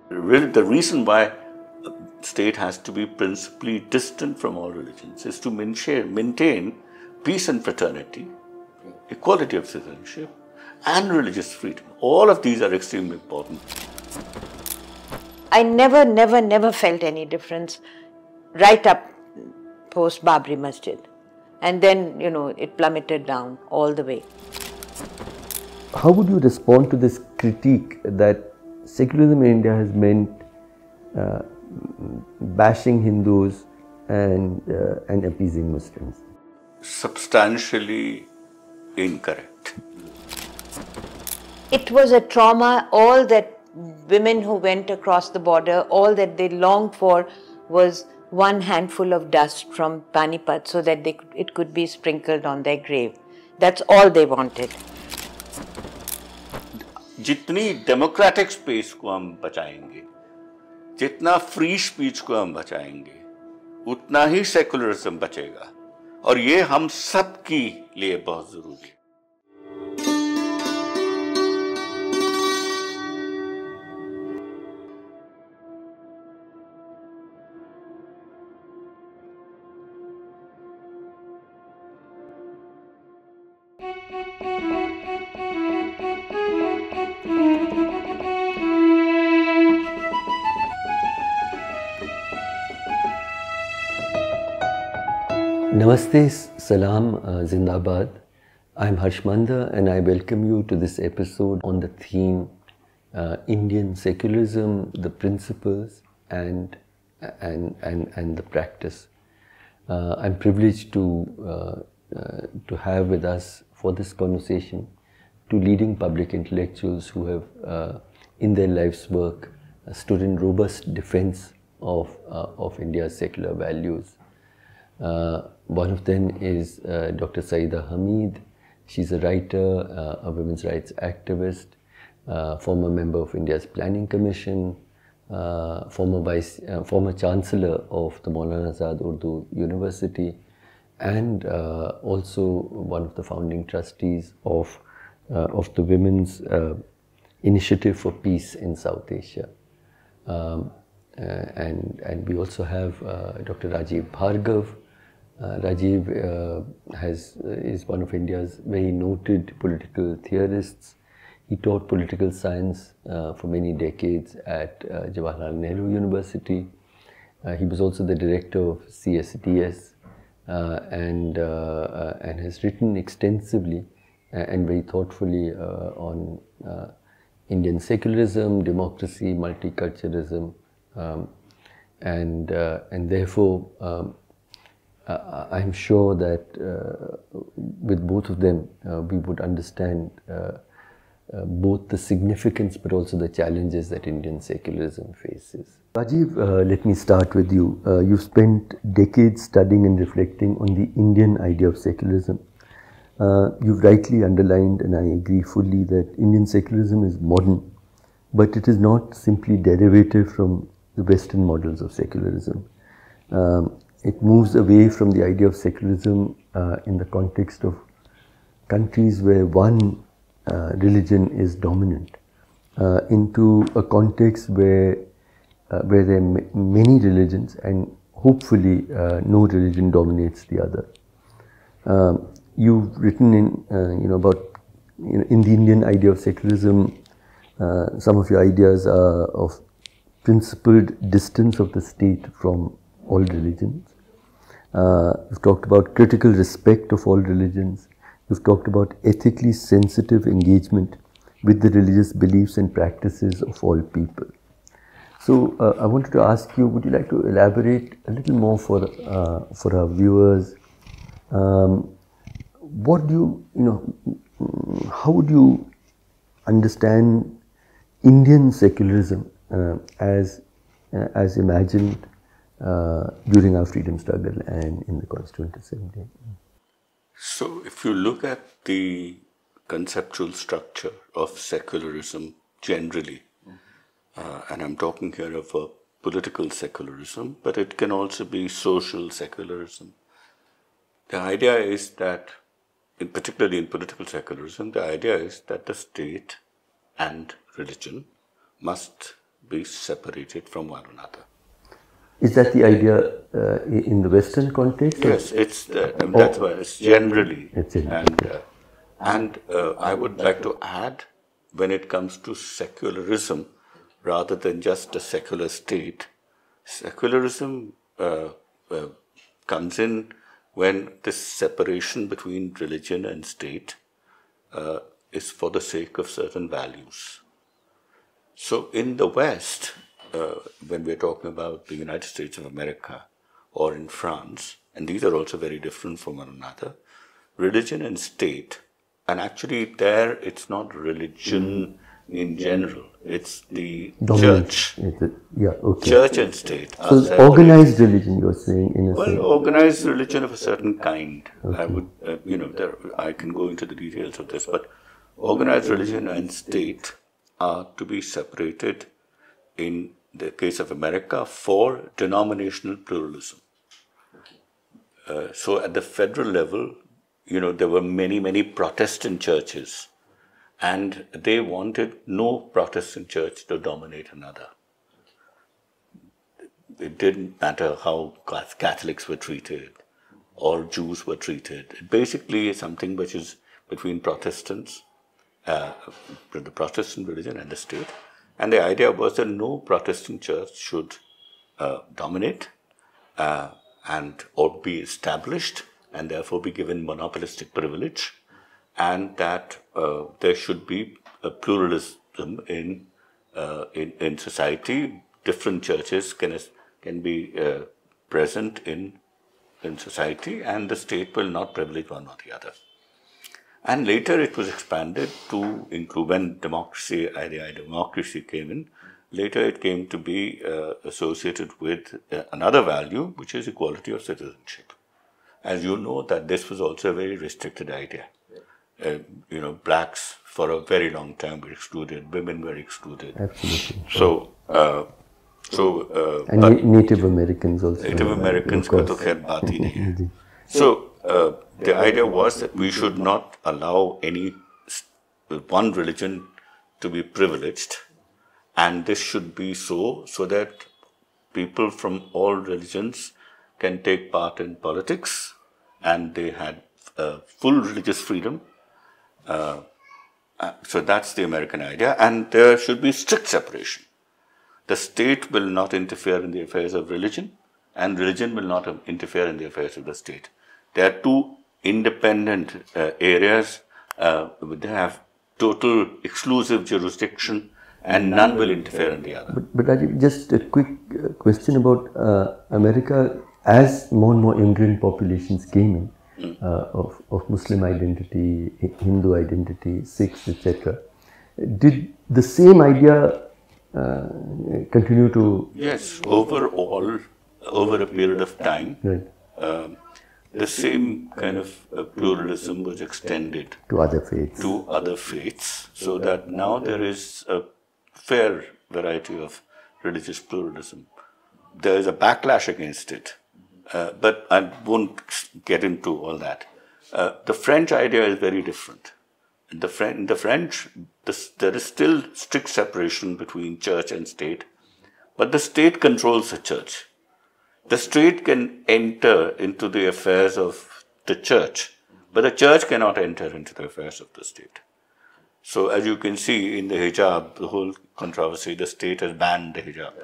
Really, the reason why state has to be principally distant from all religions is to maintain peace and fraternity, equality of citizenship, and religious freedom. All of these are extremely important. I never felt any difference right up post Babri Masjid. And then, it plummeted down all the way. How would you respond to this critique that secularism in India has meant bashing Hindus and appeasing Muslims? Substantially incorrect. It was a trauma. All that women who went across the border, all that they longed for was one handful of dust from Panipat so that it could be sprinkled on their grave. That's all they wanted. जितनी democratic space को हम बचाएंगे, जितना free speech को हम बचाएंगे, उतना ही secularism बचेगा, और ये हम सब के लिए बहुत जरूरी है. Namaste, Salam, Zindabad. I'm Harsh Mander and I welcome you to this episode on the theme Indian secularism, the principles and the practice. I'm privileged to have with us for this conversation two leading public intellectuals who have in their life's work stood in robust defense of India's secular values. One of them is Dr. Syeda Hameed. She's a writer, a women's rights activist, former member of India's Planning Commission, former Chancellor of the Maulana Azad Urdu University, and also one of the founding trustees of the Women's Initiative for Peace in South Asia. And we also have Dr. Rajeev Bhargava. Rajeev is one of India's very noted political theorists. He taught political science for many decades at Jawaharlal Nehru University. He was also the director of CSDS and has written extensively and very thoughtfully on Indian secularism, democracy, multiculturalism, and therefore I'm sure that with both of them we would understand both the significance but also the challenges that Indian secularism faces. Rajeev, let me start with you. You've spent decades studying and reflecting on the Indian idea of secularism. You've rightly underlined, and I agree fully, that Indian secularism is modern, but it is not simply derivative from the Western models of secularism. It moves away from the idea of secularism in the context of countries where one religion is dominant into a context where there are many religions and hopefully no religion dominates the other. You've written about in the Indian idea of secularism. Some of your ideas are of principled distance of the state from all religions. You've talked about critical respect of all religions. You've talked about ethically sensitive engagement with the religious beliefs and practices of all people. So I wanted to ask you, would you like to elaborate a little more for our viewers? What do how would you understand Indian secularism as imagined during our freedom struggle and in the Constituent Assembly? So if you look at the conceptual structure of secularism generally, and I'm talking here of a political secularism, but it can also be social secularism. The idea is that, particularly in political secularism, the idea is that the state and religion must be separated from one another. Is that the idea in the Western context? Yes, that's why it's generally. And I would like to add, when it comes to secularism, rather than just a secular state, secularism comes in when this separation between religion and state is for the sake of certain values. So in the West, when we're talking about the United States of America or in France, and these are also very different from one another, religion and state, and actually there it's not religion in general, it's the church. Church and state. So organized religion, you're saying, in a sense? Organized religion of a certain kind. I would, I can go into the details of this, but organized religion and state are to be separated in the case of America for denominational pluralism. So at the federal level, there were many Protestant churches, and they wanted no Protestant church to dominate another. It didn't matter how Catholics were treated or Jews were treated. It basically is something which is between Protestants, the Protestant religion and the state. And the idea was that no Protestant church should dominate or be established and therefore be given monopolistic privilege, and that there should be a pluralism in society. Different churches can be present in society, and the state will not privilege one or the other. And later it was expanded to include, when democracy came in, later it came to be associated with another value, which is equality of citizenship. As you know, that this was also a very restricted idea. Blacks for a very long time were excluded, women were excluded. Absolutely. And Native Americans also. Native Americans ka to khair baat hi nahi hai. So the idea was that we should not allow any one religion to be privileged, and this should be so that people from all religions can take part in politics, and they had full religious freedom. So that's the American idea, and there should be strict separation. The state will not interfere in the affairs of religion, and religion will not interfere in the affairs of the state. There are two independent areas. They have total exclusive jurisdiction, and none will interfere in the other. But Rajeev, just a quick question about America. As more and more immigrant populations came in, of Muslim identity, Hindu identity, Sikhs, etc., did the same idea continue to... Yes, overall, over a period of time, right. The same kind of pluralism was extended to other faiths, so that now there is a fair variety of religious pluralism. There is a backlash against it, but I won't get into all that. The French idea is very different. In the French, there is still strict separation between church and state, but the state controls the church. The state can enter into the affairs of the church, but the church cannot enter into the affairs of the state. So as you can see in the hijab, the whole controversy, the state has banned the hijab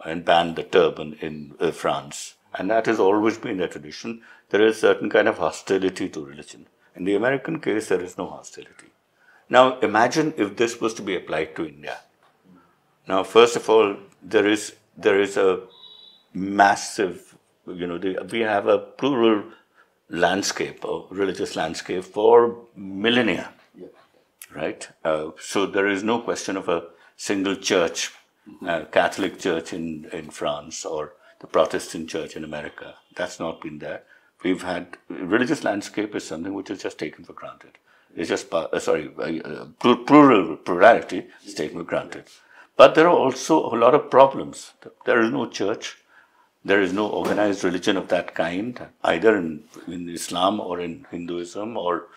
and banned the turban in France. And that has always been the tradition. There is a certain kind of hostility to religion. In the American case, there is no hostility. Now imagine if this was to be applied to India. Now, first of all, there is a massive, we have a plural landscape, or religious landscape for millennia, right? So there is no question of a single church, Catholic church in France or the Protestant church in America. That's not been there. We've had, religious landscape is something which is just taken for granted. It's just, plurality is taken for granted. But there are also a lot of problems. There is no church. There is no organized religion of that kind, either in Islam or in Hinduism or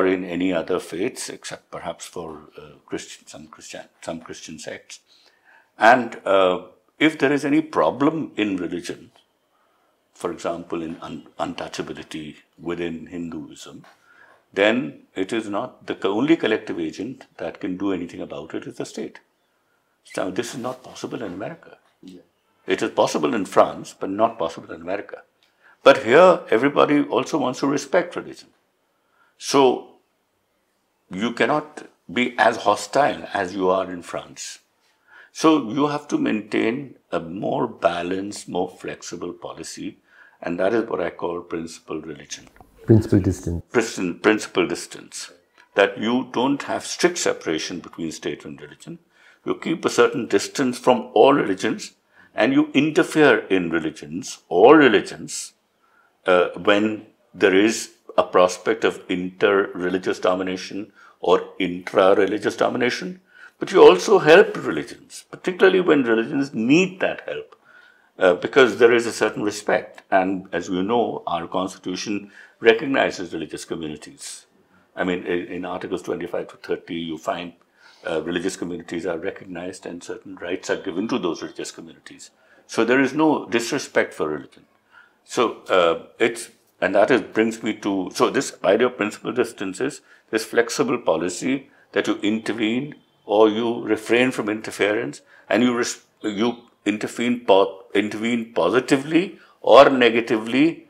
in any other faiths, except perhaps for some Christian sects. And if there is any problem in religion, for example, in untouchability within Hinduism, then it is not the only collective agent that can do anything about it is the state. So this is not possible in America. Yeah. It is possible in France, but not possible in America. But here, everybody also wants to respect religion. So you cannot be as hostile as you are in France. So you have to maintain a more balanced, more flexible policy, and that is what I call principled religion. Principal distance. Principal distance. That you don't have strict separation between state and religion. You keep a certain distance from all religions, and you interfere in religions, all religions, when there is a prospect of inter-religious domination or intra-religious domination. But you also help religions, particularly when religions need that help, because there is a certain respect. And as you know, our constitution recognizes religious communities. I mean, in Articles 25 to 30, you find religious communities are recognized and certain rights are given to those religious communities. So there is no disrespect for religion. So brings me to, so this idea of principal distance is this flexible policy that you intervene or you refrain from interference, and you intervene positively or negatively,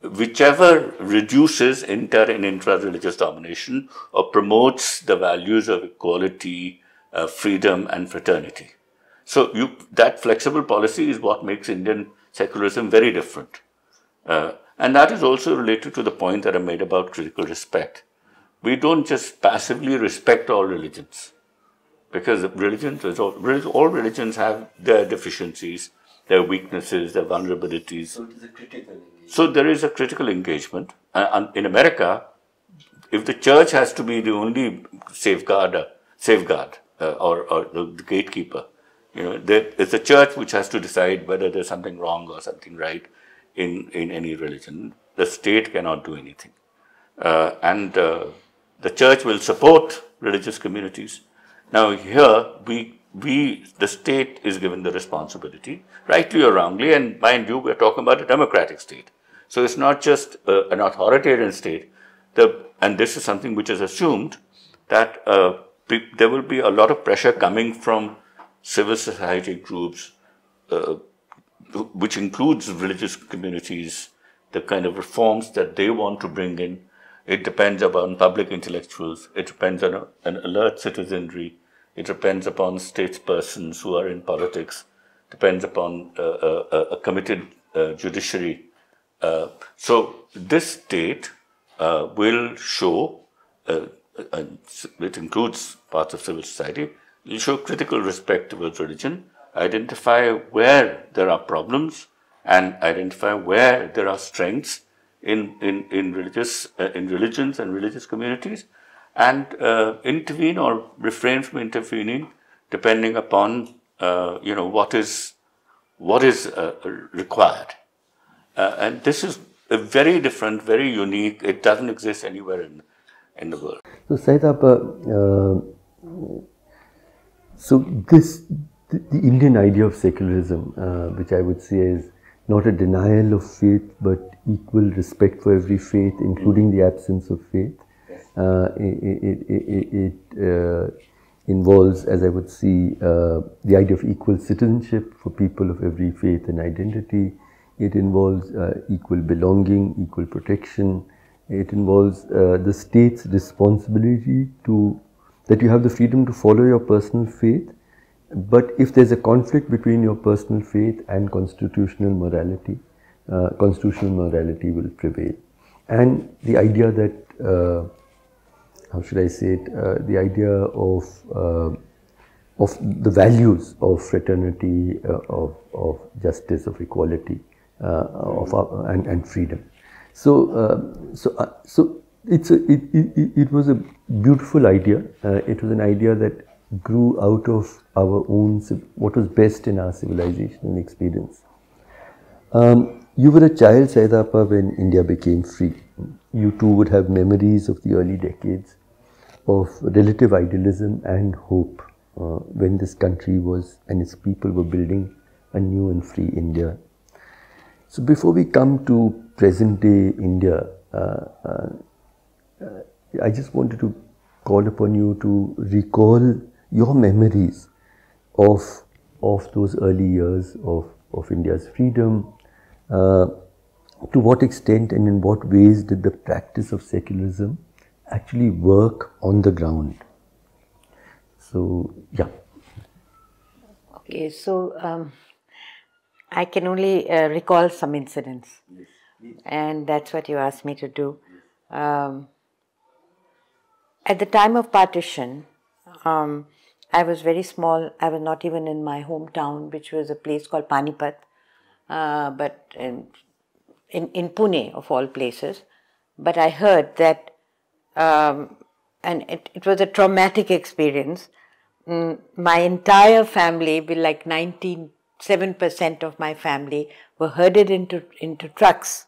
whichever reduces inter and intra-religious domination or promotes the values of equality, freedom and fraternity. So that flexible policy is what makes Indian secularism very different. And that is also related to the point that I made about critical respect. We don't just passively respect all religions, because all religions have their deficiencies, their weaknesses, their vulnerabilities. So it is a critical engagement. So there is a critical engagement. In America, if the church has to be the only safeguard or the gatekeeper, it's the church which has to decide whether there's something wrong or something right in any religion. The state cannot do anything. The church will support religious communities. Now here, the state is given the responsibility, rightly or wrongly, and mind you, we're talking about a democratic state. So it's not just an authoritarian state, and this is something which is assumed that there will be a lot of pressure coming from civil society groups, which includes religious communities, the kind of reforms that they want to bring in. It depends upon public intellectuals. It depends on an alert citizenry. It depends upon statespersons who are in politics. It depends upon a committed judiciary. So this state will show, it includes parts of civil society, will show critical respect towards religion, identify where there are problems, and identify where there are strengths in religions and religious communities, and intervene or refrain from intervening depending upon what is required. And this is a very different, very unique. It doesn't exist anywhere in the world. So Syeda, the Indian idea of secularism, which I would say is not a denial of faith, but equal respect for every faith, including the absence of faith. It involves, as I would see, the idea of equal citizenship for people of every faith and identity. It involves equal belonging, equal protection. It involves the state's responsibility that you have the freedom to follow your personal faith. But if there's a conflict between your personal faith and constitutional morality will prevail. And the idea that, how should I say it, the idea of the values of fraternity, of justice, of equality, and freedom. So it was a beautiful idea. It was an idea that grew out of our own, what was best in our civilization and experience. You were a child, Syeda, when India became free. You too would have memories of the early decades of relative idealism and hope. when this country was and its people were building a new and free India. So before we come to present day India, I just wanted to call upon you to recall your memories of those early years of India's freedom. To what extent and in what ways did the practice of secularism actually work on the ground? So, yeah. Okay, so I can only recall some incidents, and that's what you asked me to do. At the time of partition, I was very small. I was not even in my hometown, which was a place called Panipat, but in Pune, of all places. But I heard that, and it was a traumatic experience. My entire family, like 97% of my family, were herded into trucks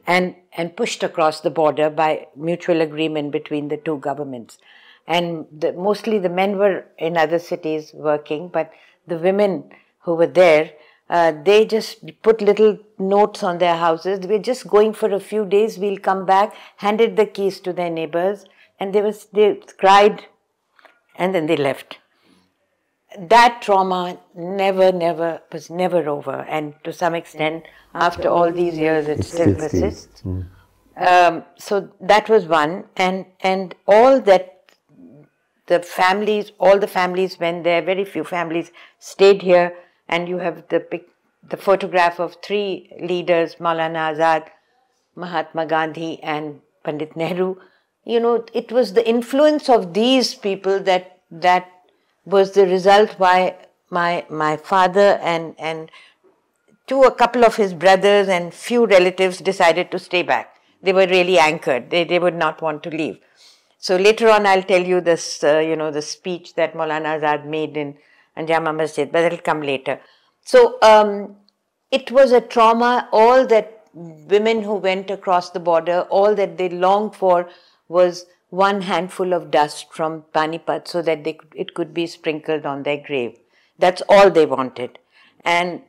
and pushed across the border by mutual agreement between the two governments. And mostly the men were in other cities working, but the women who were there, they just put little notes on their houses. We're just going for a few days, we'll come back, handed the keys to their neighbors, and they cried, and then they left. That trauma was never over, and to some extent, after all these years, it still persists. So that was one, and all that all the families went there. Very few families stayed here, and you have the photograph of three leaders: Maulana Azad, Mahatma Gandhi, and Pandit Nehru. You know, it was the influence of these people that was the result why my father and a couple of his brothers and few relatives decided to stay back. They were really anchored. They would not want to leave. So later on, I'll tell you this, the speech that Maulana Azad made in Jama Masjid, but it'll come later. So it was a trauma. All that women who went across the border, all that they longed for was one handful of dust from Panipat so that it could be sprinkled on their grave. That's all they wanted. And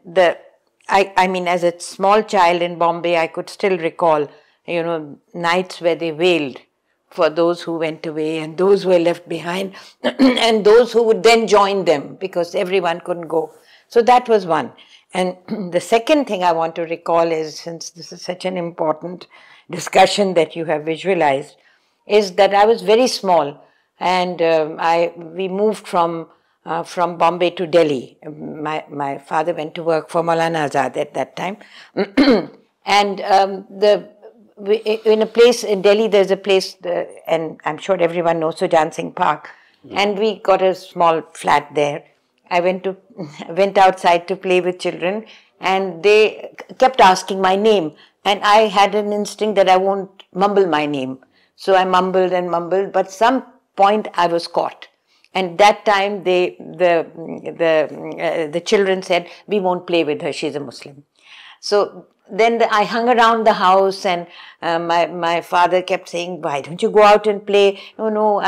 I mean, as a small child in Bombay, I could still recall, nights where they wailed for those who went away and those who were left behind and those who would then join them because everyone couldn't go. So that was one. And the second thing I want to recall is, since this is such an important discussion that you have visualized, is that I was very small, and we moved from Bombay to Delhi. My father went to work for Maulana Azad at that time, and in a place in Delhi, there's a place, and I'm sure everyone knows Sujan Singh Park, and we got a small flat there. I went outside to play with children, and they kept asking my name, and I had an instinct that I won't mumble my name. So I mumbled and mumbled, but some point I was caught. And that time the children said, "We won't play with her, she's a Muslim." So then I hung around the house, and my father kept saying, "Why don't you go out and play?" No.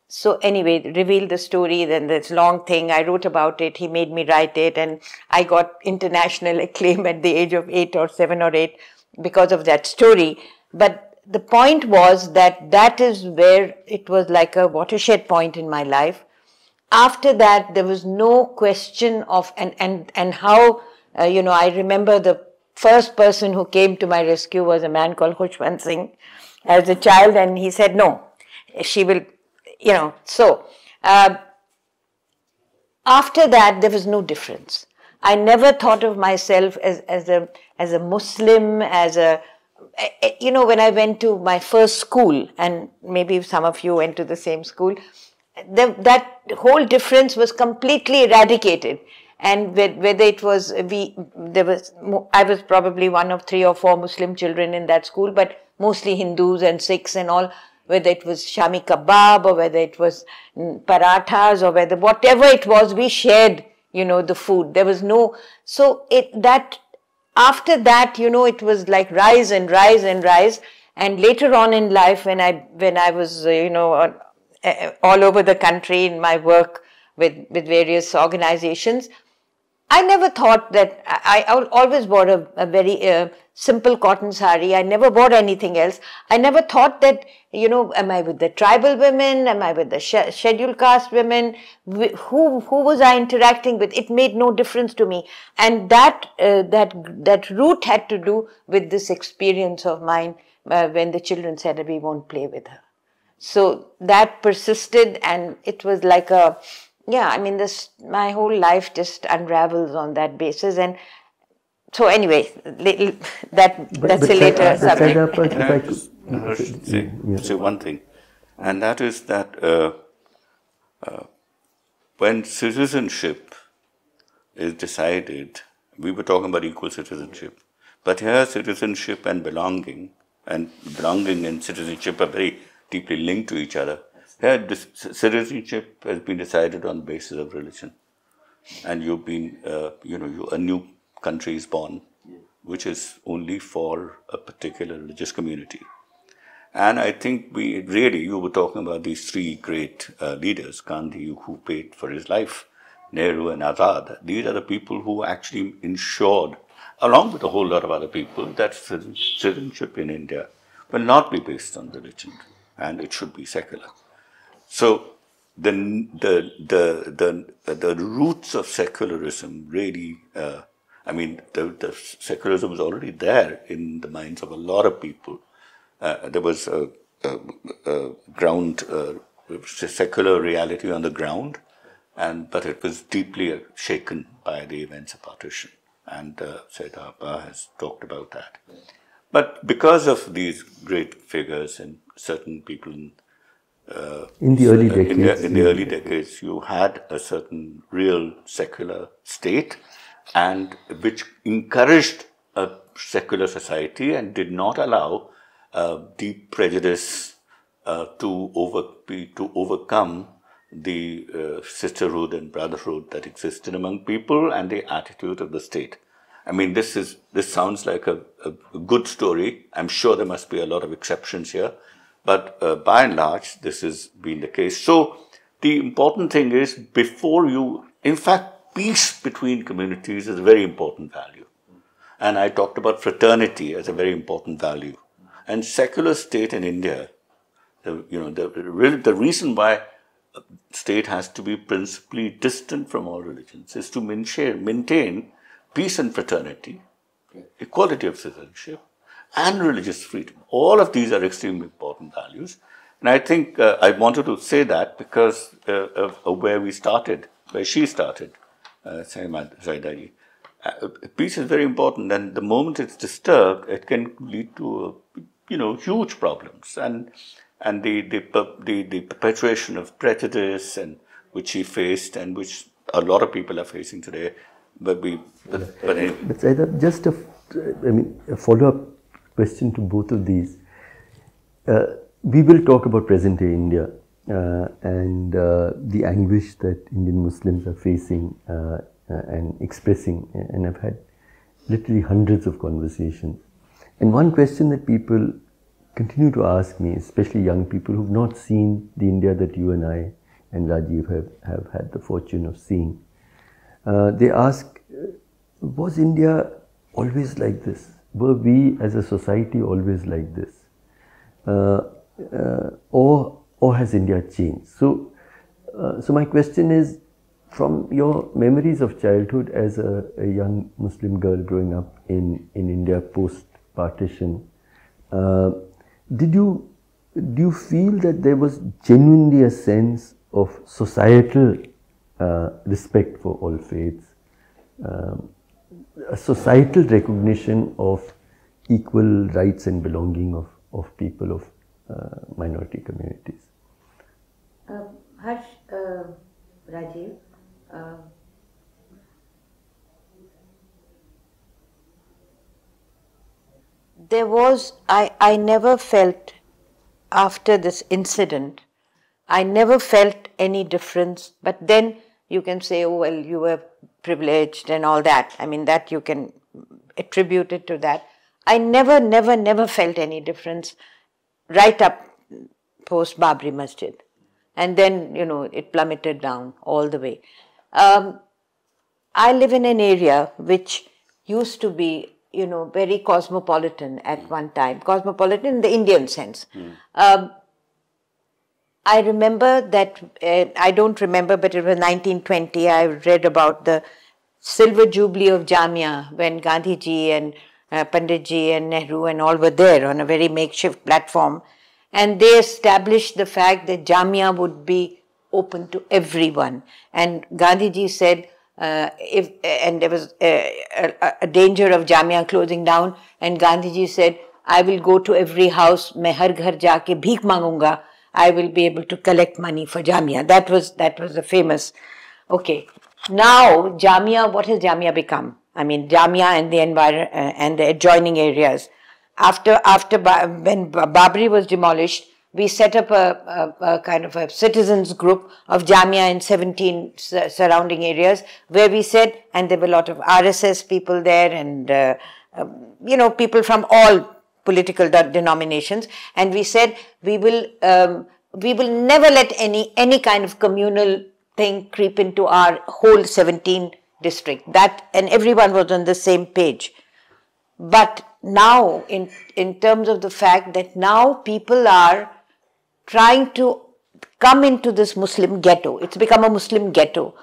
So anyway, revealed the story, then this long thing, I wrote about it, he made me write it, and I got international acclaim at the age of 7 or 8 because of that story. But the point was that is where it was like a watershed point in my life. After that, there was no question of, and how, I remember the first person who came to my rescue was a man called Khushwant Singh as a child, and he said, no, she will, so after that, there was no difference. I never thought of myself as a Muslim, when I went to my first school, and maybe some of you went to the same school, that whole difference was completely eradicated. And whether it was, I was probably one of 3 or 4 Muslim children in that school, but mostly Hindus and Sikhs and all, whether it was Shami kebab or whether it was parathas or whatever it was, we shared, the food. There was no, after that, it was like rise and rise and rise. And later on in life, when I was, all over the country in my work with various organizations. I never thought that, I always wore a very simple cotton sari. I never wore anything else. I never thought that, you know, am I with the tribal women? Am I with the scheduled caste women? Who was I interacting with? It made no difference to me. And that root had to do with this experience of mine when the children said that we won't play with her. So that persisted, and it was like a, yeah, I mean, my whole life just unravels on that basis. And so anyway, that's a later subject. Can I just say one thing, and that is that when citizenship is decided, we were talking about equal citizenship, but here citizenship and belonging and citizenship are very deeply linked to each other. Here, citizenship has been decided on the basis of religion, and you've been, a new country is born, which is only for a particular religious community. And I think you were talking about these three great leaders, Gandhi, who paid for his life, Nehru and Azad. These are the people who actually ensured, along with a whole lot of other people, that citizenship in India will not be based on religion, and it should be secular. So the roots of secularism really, the secularism was already there in the minds of a lot of people. There was a secular reality on the ground, but it was deeply shaken by the events of partition. And Syeda has talked about that. But because of these great figures and certain people in the early decades, you had a certain real secular state, and which encouraged a secular society and did not allow deep prejudice to overcome the sisterhood and brotherhood that existed among people and the attitude of the state. I mean, this sounds like a good story. I'm sure there must be a lot of exceptions here, but by and large, this has been the case. So the important thing is, in fact, peace between communities is a very important value. And I talked about fraternity as a very important value. And secular state in India, the reason why a state has to be principally distant from all religions is to maintain peace and fraternity, equality of citizenship, and religious freedom. All of these are extremely important values. And I think I wanted to say that because of where she started, Syeda. Peace is very important, and the moment it's disturbed, it can lead to huge problems, and the perpetuation of prejudice, and which she faced, and which a lot of people are facing today. But anyway. But Syeda, just a follow-up question to both of these. We will talk about present-day India and the anguish that Indian Muslims are facing and expressing, and I've had literally hundreds of conversations. And one question that people continue to ask me, especially young people who've not seen the India that you and I and Rajeev have had the fortune of seeing, they ask, was India always like this? Were we as a society always like this? Or has India changed? So my question is, from your memories of childhood as a young Muslim girl growing up in India post-partition, do you feel that there was genuinely a sense of societal respect for all faiths, a societal recognition of equal rights and belonging of people of minority communities? Harsh, Rajeev, there was, I never felt, after this incident, I never felt any difference. But then you can say, oh, well, you were privileged and all that. I mean, that you can attribute it to that. I never felt any difference right up post Babri Masjid. and then, you know, it plummeted down all the way. I live in an area which used to be, you know, very cosmopolitan at one time, cosmopolitan in the Indian sense. I remember that, I don't remember, but it was 1920, I read about the Silver Jubilee of Jamia when Gandhiji and Panditji and Nehru and all were there on a very makeshift platform. And they established the fact that Jamia would be open to everyone. And Gandhiji said, and there was a danger of Jamia closing down, and Gandhiji said, I will go to every house, main har ghar jaake bheek mangunga, I will be able to collect money for Jamia. That was the famous. Okay. Now, Jamia, what has Jamia become? I mean, Jamia and the and the adjoining areas. After when Babri was demolished, we set up a kind of a citizens group of Jamia in 17 surrounding areas, where we said, and there were a lot of RSS people there, and you know, people from all political denominations, and we said we will never let any kind of communal thing creep into our whole 17 district. That, and everyone was on the same page. But now, in terms of the fact that now people are trying to come into this Muslim ghetto, it's become a Muslim ghetto,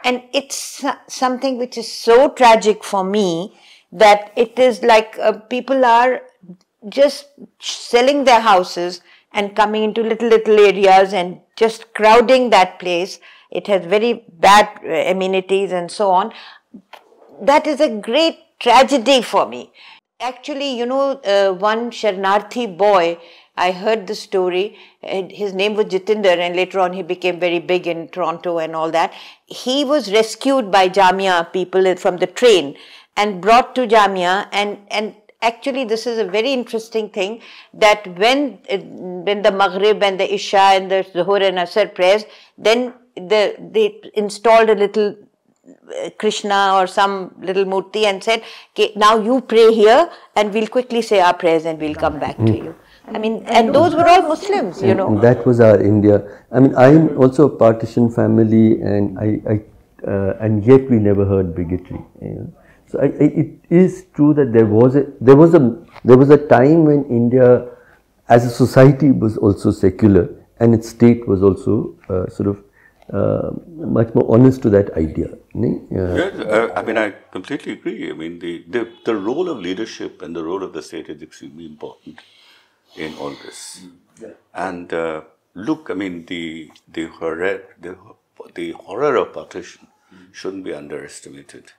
and it's something which is so tragic for me that it is like people are just selling their houses and coming into little areas and just crowding that place. It has very bad amenities and so on. That is a great tragedy for me. Actually, you know, one Sharnarthi boy, I heard the story, and his name was Jitinder, and later on he became very big in Toronto and all that. He was rescued by Jamia people from the train and brought to Jamia, and actually this is a very interesting thing, that when the Maghrib and the Isha and the Zuhur and Asr prayers, then they installed a little Krishna or some little murti and said, okay, now you pray here and we'll quickly say our prayers and we'll come back to you. I mean, and those were all Muslims, you know. That was our India. I mean, I'm also a partition family, and and yet we never heard bigotry. You know? So it is true that there was a time when India, as a society, was also secular, and its state was also sort of much more honest to that idea. Yes, I mean, I completely agree. I mean, the role of leadership and the role of the state is extremely important in all this. Yeah. And look, I mean, the horror of partition shouldn't be underestimated.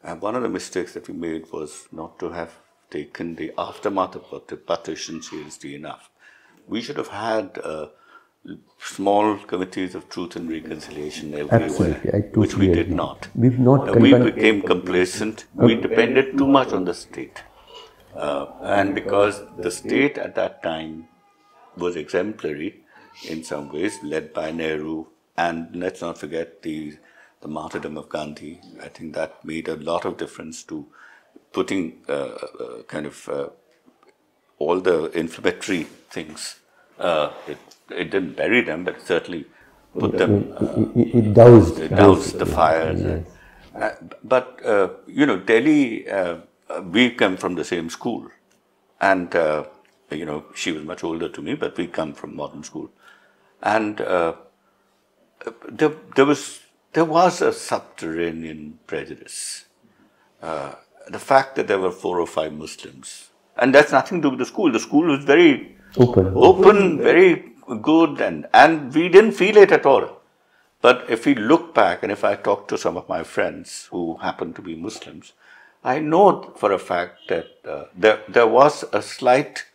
And one of the mistakes that we made was not to have taken the aftermath of the partition seriously enough. We should have had small committees of truth and reconciliation everywhere. Absolutely, I totally which we did agree. not. We've not. We became complacent. We depended too much on the state. And because the state at that time was exemplary in some ways, led by Nehru, and let's not forget the martyrdom of Gandhi. I think that made a lot of difference to putting all the inflammatory things. It didn't bury them, but certainly put them. It doused the fires. Yes. But you know, Delhi. We come from the same school, and you know, she was much older to me, but we come from modern school, and there was a subterranean prejudice. The fact that there were 4 or 5 Muslims, and that's nothing to do with the school. The school was very open, very good, and we didn't feel it at all. But if we look back, and if I talk to some of my friends who happen to be Muslims, I know for a fact that there was a slight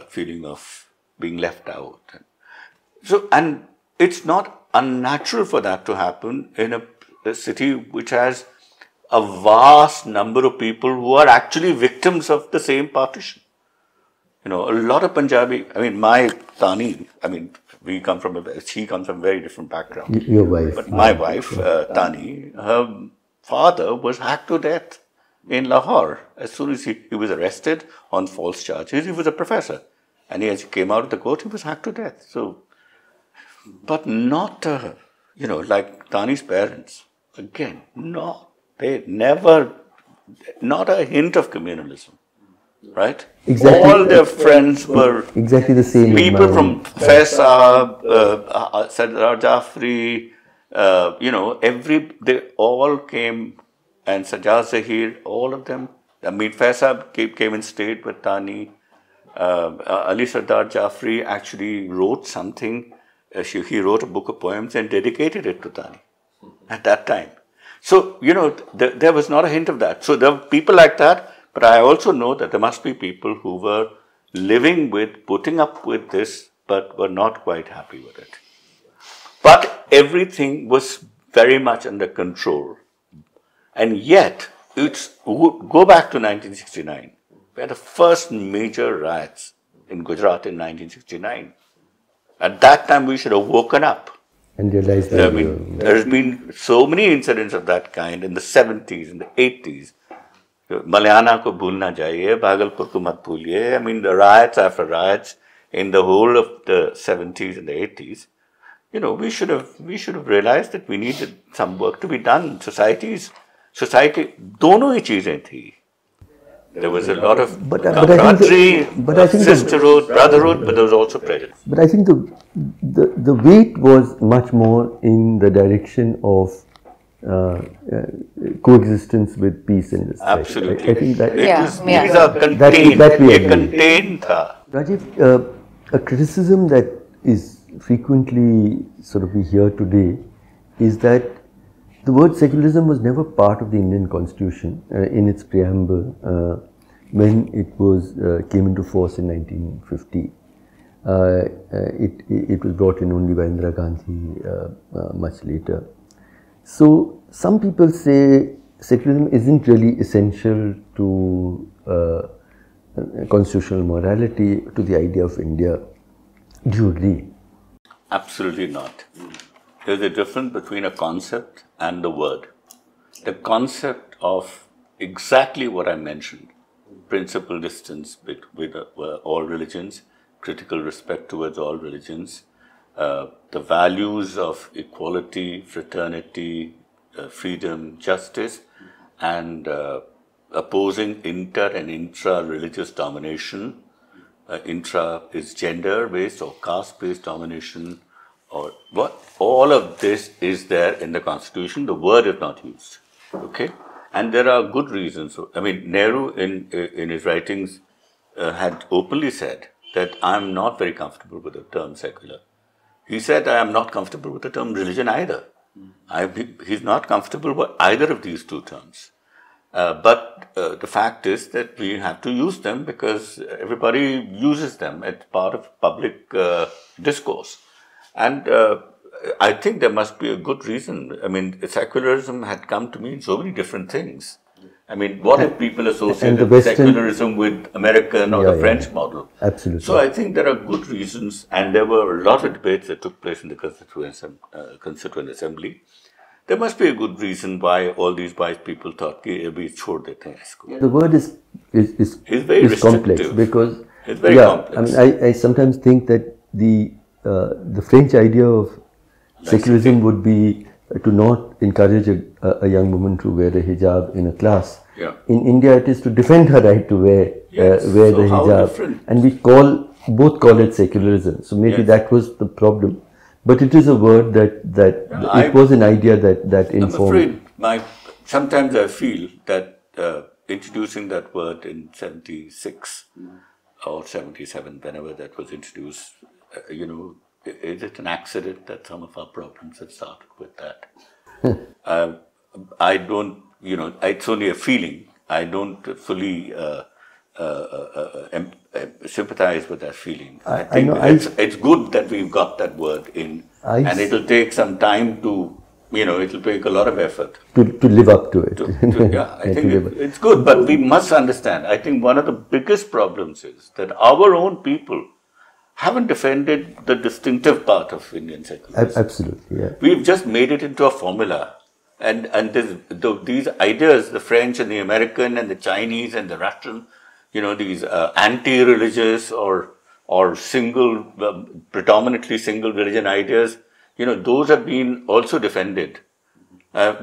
feeling of being left out. So, and it's not unnatural for that to happen in a city which has a vast number of people who are actually victims of the same partition. You know, a lot of Punjabi, I mean, my Tani, I mean, she comes from a very different background. Your wife. But my wife, Tani, her father was hacked to death in Lahore. As soon as he was arrested on false charges, he was a professor. And as he came out of the court, he was hacked to death. So, but not, like Tani's parents. Again, no, they never, not a hint of communalism, right? Exactly. All their friends were exactly the same. people from Faisal, Sardar Jafri, they all came, and Sajjad Zahir, all of them. I mean, Faisal came and stayed with Tani. Ali Sardar Jafri actually wrote something. He wrote a book of poems and dedicated it to Tani at that time. So, there was not a hint of that. So there were people like that, but I also know that there must be people who were living with, putting up with this, but were not quite happy with it. But everything was very much under control. And yet, go back to 1969. We had the first major riots in Gujarat in 1969. At that time, we should have woken up. And realized that there has been so many incidents of that kind in the 70s, in the 80s. Malayana ko bhulna jaiye, Bhagalpur ko mat bhuliye. I mean, the riots after riots in the whole of the 70s and the 80s. We should have realized that we needed some work to be done. Society, dono hi cheezein thi. There was a lot of camaraderie, sisterhood, brotherhood, but there was also prejudice. But I think the weight was much more in the direction of coexistence with peace and respect. Absolutely. I think that these are contained. Contained. Rajeev, a criticism that is frequently sort of we hear today is that the word secularism was never part of the Indian Constitution in its preamble when it came into force in 1950. It was brought in only by Indira Gandhi much later. So some people say secularism isn't really essential to constitutional morality, to the idea of India. Do you agree? Absolutely not. There's a difference between a concept and the word. The concept of exactly what I mentioned, principal distance with all religions, critical respect towards all religions, the values of equality, fraternity, freedom, justice, and opposing inter and intra-religious domination. Intra is gender-based or caste-based domination, or what? All of this is there in the Constitution. The word is not used. Okay, and there are good reasons. I mean, Nehru in his writings had openly said that I am not very comfortable with the term secular. He said I am not comfortable with the term religion either. He's not comfortable with either of these two terms. But the fact is that we have to use them because everybody uses them as part of public discourse. And I think there must be a good reason. I mean, secularism had come to mean so many different things. I mean, what if people associate secularism with American or the French model? Absolutely. So I think there are good reasons, and there were a lot of debates that took place in the Constituent Assembly. There must be a good reason why all these wise people thought that we chhod dete hain isko. The word is complex because it's very complex. I mean, I sometimes think that the French idea of secularism would be to not encourage a young woman to wear a hijab in a class. Yeah. In India, it is to defend her right to wear the hijab, and we both call it secularism. So maybe that was the problem. But it is a word it was an idea that informed. I'm afraid sometimes I feel that introducing that word in 76 or 77, whenever that was introduced, is it an accident that some of our problems have started with that? I don't, it's only a feeling. I don't fully sympathize with that feeling. I think it's good that we've got that word in, and it'll take some time to, it'll take a lot of effort to live up to it. I think it's good, but we must understand. I think one of the biggest problems is that our own people haven't defended the distinctive part of Indian secularism. Absolutely, yeah. We've just made it into a formula. And these ideas, the French and the American and the Chinese and the Russian, these anti-religious or or predominantly single religion ideas, those have been also defended.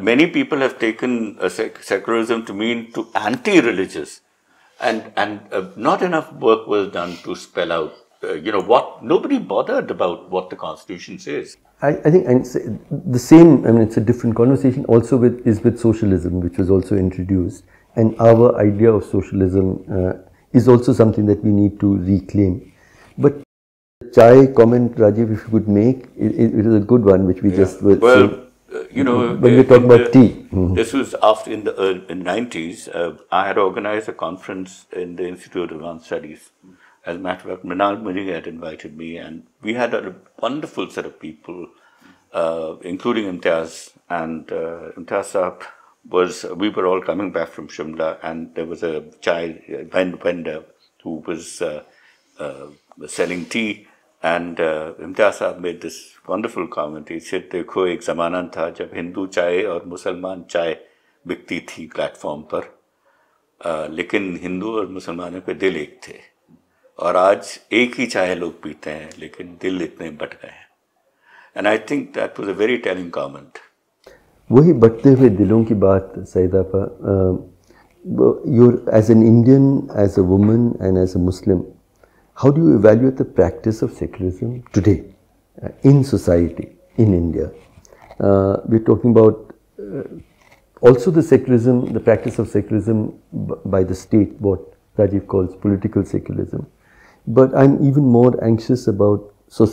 Many people have taken secularism to mean to anti-religious, and not enough work was done to spell out, what nobody bothered about what the Constitution says. I think the same. I mean, it's a different conversation. Also, with socialism, which was also introduced, and our idea of socialism is also something that we need to reclaim. But the chai comment, Rajeev, if you could make, it is a good one, which we just were saying. When we talk about tea. This was after in the 90s. I had organized a conference in the Institute of Advanced Studies. As a matter of fact, Mrinal Muni had invited me, and we had a wonderful set of people, including Imtiaz. And Imtiaz Saab we were all coming back from Shimla, and there was a chai vendor who was selling tea. And Imtiaz Saab made this wonderful comment. He said, "Dekho, ek zamana tha jab Hindu chai aur Musalman chai बिकती थी platform पर, लेकिन हिंदू और मुसलमानों के दिल एक थे, और आज एक ही चाय लोग पीते हैं लेकिन दिल इतने बट गए हैं." And I think that was a very telling comment. वही बटते हुए दिलों की बात, सईदा पर, you're as an Indian, as a woman and as a Muslim, how do you evaluate the practice of secularism today in society, in India? We're talking about also the practice of secularism by the state, what Rajeev calls political secularism. But I'm even more anxious about the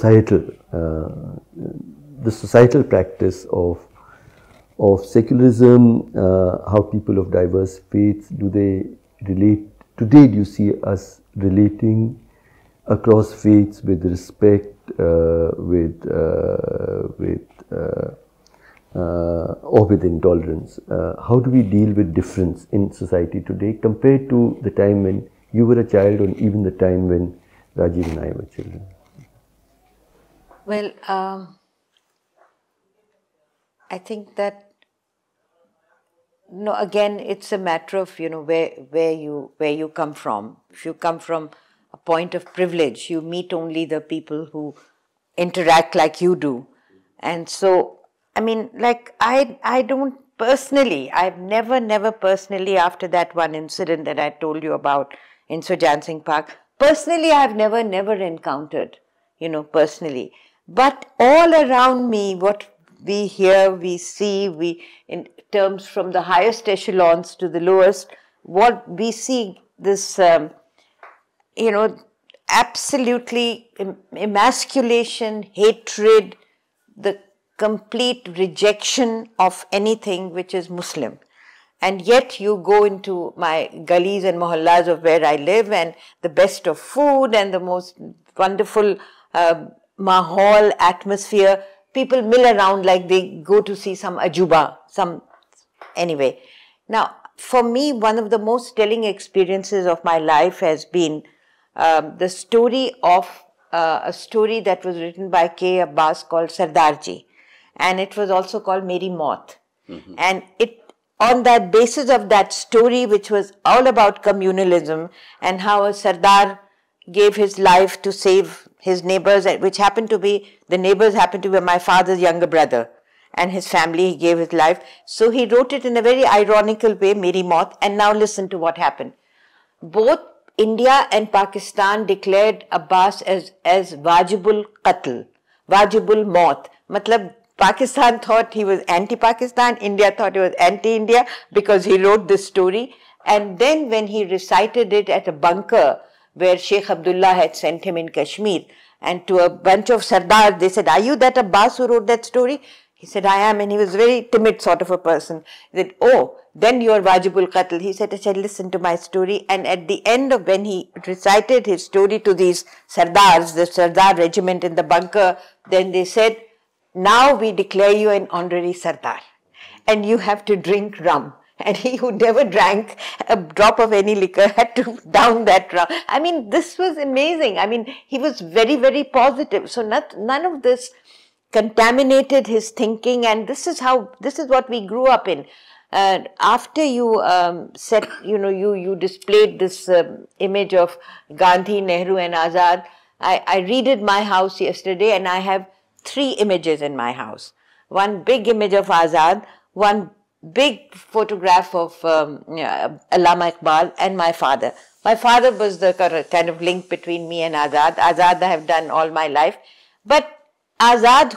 societal practice of secularism, how people of diverse faiths, do they relate? Today, do you see us relating across faiths with respect, or with intolerance? How do we deal with difference in society today compared to the time when you were a child, or even the time when Rajeev and I were children? Well, I think that, again, it's a matter of, where you come from. If you come from a point of privilege, you meet only the people who interact like you do. And so, I mean, like, I don't personally, I've never personally, after that one incident that I told you about in Sujan Singh Park, personally, I've never encountered, personally. But all around me, what we hear, we see, in terms from the highest echelons to the lowest, what we see this, absolutely emasculation, hatred, the complete rejection of anything which is Muslim. And yet you go into my gullies and mohallas of where I live, and the best of food and the most wonderful mahal atmosphere, people mill around like they go to see some ajuba, anyway. Now, for me, one of the most telling experiences of my life has been the story of a story that was written by K. Abbas called Sardarji, and it was also called Meri Maut. And on that basis of that story, which was all about communalism and how a Sardar gave his life to save his neighbors, which happened to be, the neighbors happened to be my father's younger brother and his family. He gave his life. So he wrote it in a very ironical way, Meri Maut. And now listen to what happened. Both India and Pakistan declared Abbas as Wajibul Qatl, Wajibul Maut. Matlab, Pakistan thought he was anti-Pakistan, India thought he was anti-India because he wrote this story. And then when he recited it at a bunker where Sheikh Abdullah had sent him in Kashmir, and to a bunch of Sardars, they said, "Are you that Abbas who wrote that story?" He said, "I am." And he was a very timid sort of a person. He said, "Oh, then you are Wajibul Qatl." He said, "Listen to my story." And at the end of when he recited his story to these Sardars, the Sardar regiment in the bunker, then they said, "Now we declare you an honorary Sardar, and you have to drink rum." And he who never drank a drop of any liquor had to down that rum. I mean, this was amazing. I mean, he was very, very positive. So none of this contaminated his thinking, and this is what we grew up in. After you you displayed this image of Gandhi, Nehru and Azad, I redid my house yesterday and I have 3 images in my house. One big image of Azad, one big photograph of Allama Iqbal, and my father. My father was the kind of link between me and Azad. Azad I have done all my life. But Azad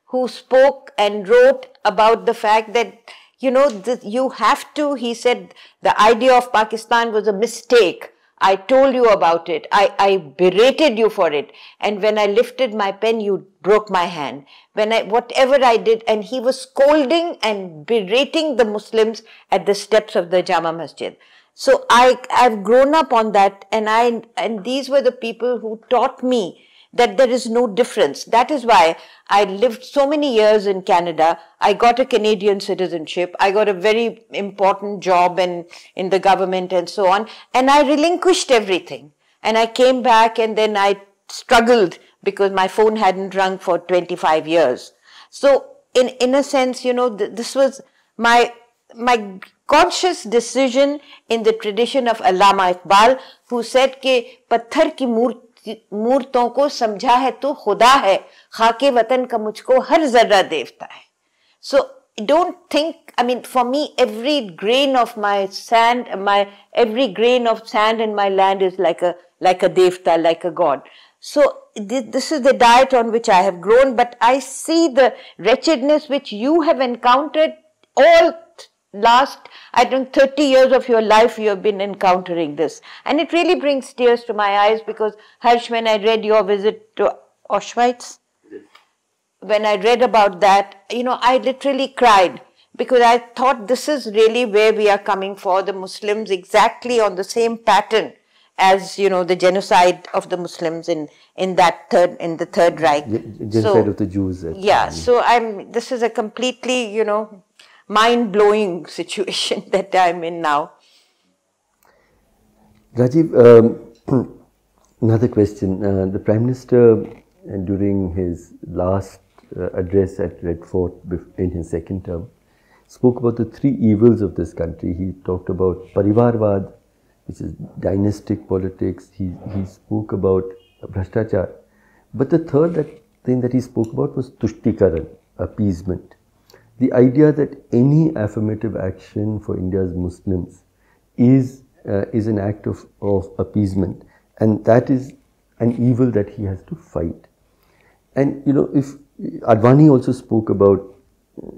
who spoke and wrote about the fact that, you know, you have to, he said, the idea of Pakistan was a mistake. I told you about it. I berated you for it. And when I lifted my pen, you broke my hand. Whatever I did, and he was scolding and berating the Muslims at the steps of the Jama Masjid. So I've grown up on that, and these were the people who taught me that there is no difference. That is why I lived so many years in Canada. I got a Canadian citizenship. I got a very important job in the government and so on. And I relinquished everything. And I came back, and then I struggled because my phone hadn't rung for 25 years. So in a sense, you know, this was my conscious decision in the tradition of Allama Iqbal, who said कि पत्थर की मूर्तों को समझा है तो खुदा है, खाके वतन का मुझको हर जर्रा देवता है. So don't think, I mean, for me, every grain of sand in my land is like a devta, like a god. So this is the diet on which I have grown, but I see the wretchedness which you have encountered all last, I think, 30 years of your life you have been encountering this. And it really brings tears to my eyes because, Harsh, when I read your visit to Auschwitz, when I read about that, you know, I literally cried because I thought this is really where we are coming for the Muslims, exactly on the same pattern as, you know, the genocide of the Muslims in the Third Reich. Genocide of the Jews. Yeah, so this is a completely, you know, mind-blowing situation that I'm in now. Rajeev, another question. The Prime Minister, during his last address at Red Fort in his second term, spoke about the 3 evils of this country. He talked about Parivarvad, which is dynastic politics. He spoke about Bhrashtachar. But the third thing that he spoke about was Tushtikaran, appeasement. The idea that any affirmative action for India's Muslims is an act of appeasement, and that is an evil that he has to fight. And you know, if Advani also spoke about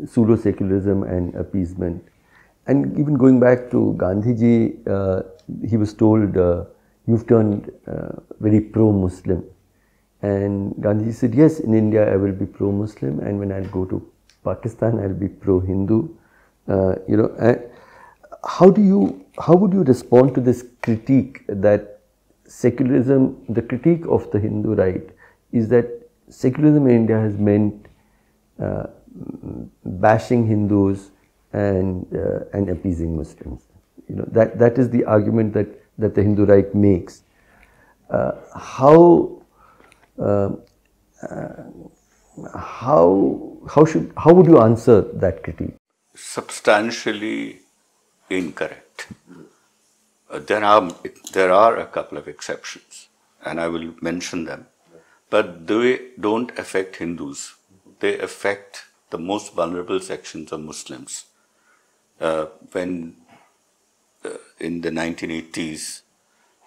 pseudo-secularism and appeasement, and even going back to Gandhiji, he was told, you've turned very pro-Muslim. And Gandhiji said, yes, in India I will be pro-Muslim, and when I go to Pakistan, I'll be pro-Hindu. You know, how would you respond to this critique that secularism, the critique of the Hindu right, is that secularism in India has meant bashing Hindus and appeasing Muslims? You know, that is the argument that the Hindu right makes. How would you answer that critique? Substantially incorrect. There are a couple of exceptions, and I will mention them, but they don't affect Hindus. They affect the most vulnerable sections of Muslims. When in the 1980s,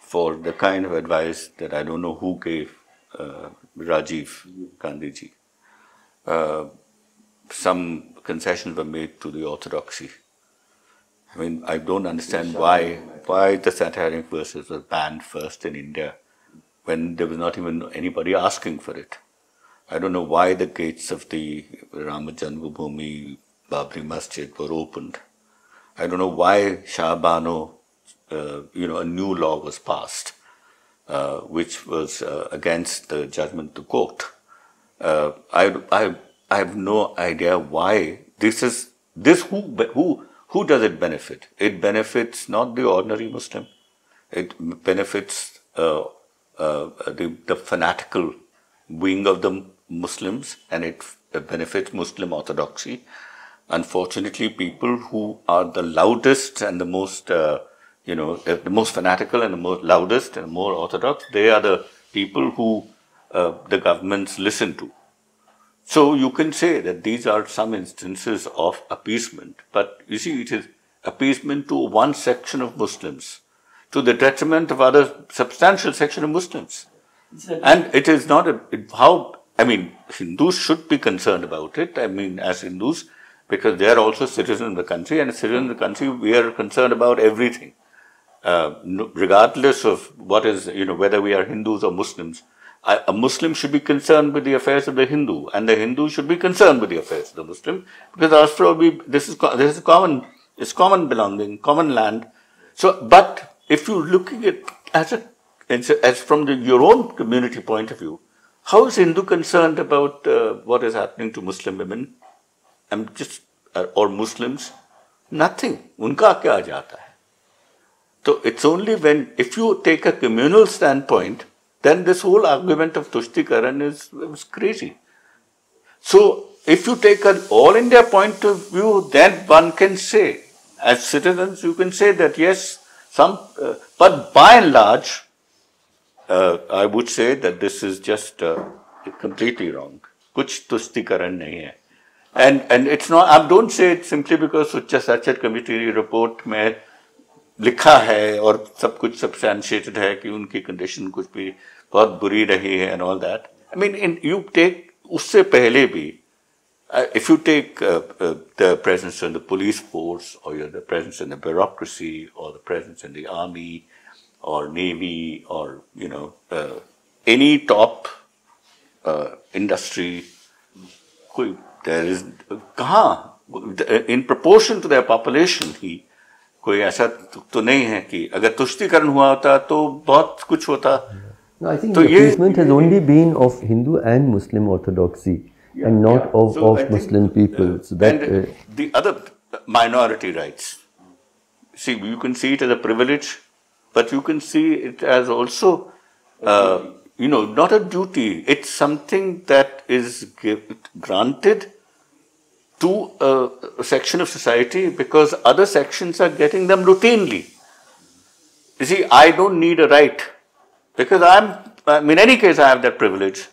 for the kind of advice that I don't know who gave Rajiv Gandhiji, some concessions were made to the orthodoxy. I mean, I don't understand why the satiric verses were banned first in India when there was not even anybody asking for it. I don't know why the gates of the Rama Janmabhoomi Babri Masjid were opened. I don't know why Shah Bano, a new law was passed, which was against the judgment of the court. I have no idea why who does it benefit? It benefits not the ordinary Muslim. It benefits the fanatical wing of the Muslims, and it benefits Muslim orthodoxy. Unfortunately, people who are the loudest and the most fanatical and the most loudest and more orthodox, they are the people who the governments listen to. So you can say that these are some instances of appeasement, but you see, it is appeasement to one section of Muslims, to the detriment of other substantial section of Muslims. And it is not Hindus should be concerned about it. I mean, as Hindus, because they are also citizens of the country, and as citizens of the country, we are concerned about everything, regardless of what is, whether we are Hindus or Muslims. A Muslim should be concerned with the affairs of the Hindu, and the Hindu should be concerned with the affairs of the Muslim, because after all, this is common. It's common belonging, common land. So, but if you look at it as from your own community point of view, how is Hindu concerned about what is happening to Muslim women? Or Muslims? Nothing. Unka kya jata hai? So it's only if you take a communal standpoint, then this whole argument of Tushtikaran is crazy. So if you take an all India point of view, then one can say, as citizens, you can say that yes, but by and large, I would say that this is just completely wrong. Kuch Tushtikaran nahi hai. And it's not, I don't say it simply because Sucha Committee report mein लिखा है और सब कुछ substantiated है कि उनकी condition कुछ भी बहुत बुरी रही है and all that. I mean, you take उससे पहले भी, if you take the presence in the police force, or the presence in the bureaucracy, or the presence in the army or navy, or any top industry, there is कहाँ in proportion to their population ही कोई ऐसा तो नहीं है कि अगर तुष्टीकरण हुआ होता तो बहुत कुछ होता. No, I think the appeasement has only been of Hindu and Muslim orthodoxy, and not of Muslim people. So that the other minority rights. See, you can see it as a privilege, but you can see it as also, not a duty. It's something that is granted to a section of society because other sections are getting them routinely. You see, I don't need a right because in any case I have that privilege.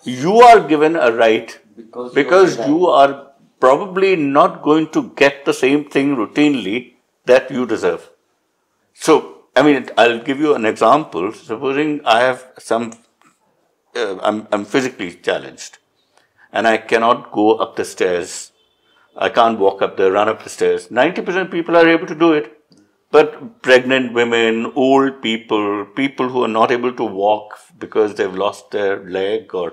You are given a right because you are probably not going to get the same thing routinely that you deserve. So, I'll give you an example. Supposing I have I'm physically challenged and I cannot go up the stairs. I can't walk run up the stairs. 90% of people are able to do it. But pregnant women, old people, people who are not able to walk because they've lost their leg or,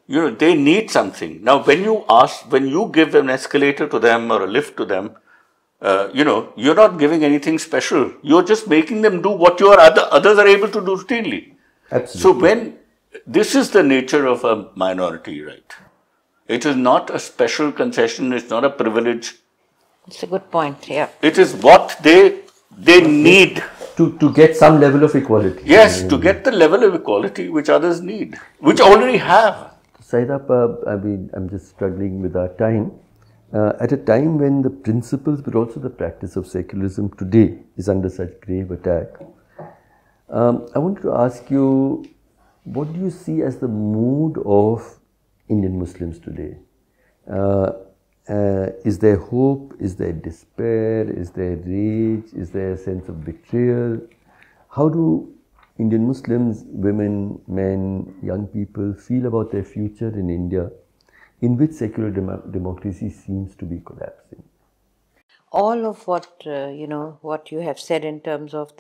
they need something. Now, when you give an escalator to them or a lift to them, you're not giving anything special. You're just making them do what others are able to do routinely. Absolutely. So this is the nature of a minority right. It is not a special concession. It's not a privilege. It's a good point. Yeah. It is what they need to get some level of equality. Yes, to get the level of equality which others need, which already have. Syeda, I'm just struggling with our time. At a time when the principles but also the practice of secularism today is under such grave attack, I wanted to ask you, what do you see as the mood of Indian Muslims today? Is there hope? Is there despair? Is there rage? Is there a sense of betrayal? How do Indian Muslims, women, men, young people feel about their future in India, in which secular democracy seems to be collapsing? All of what what you have said in terms of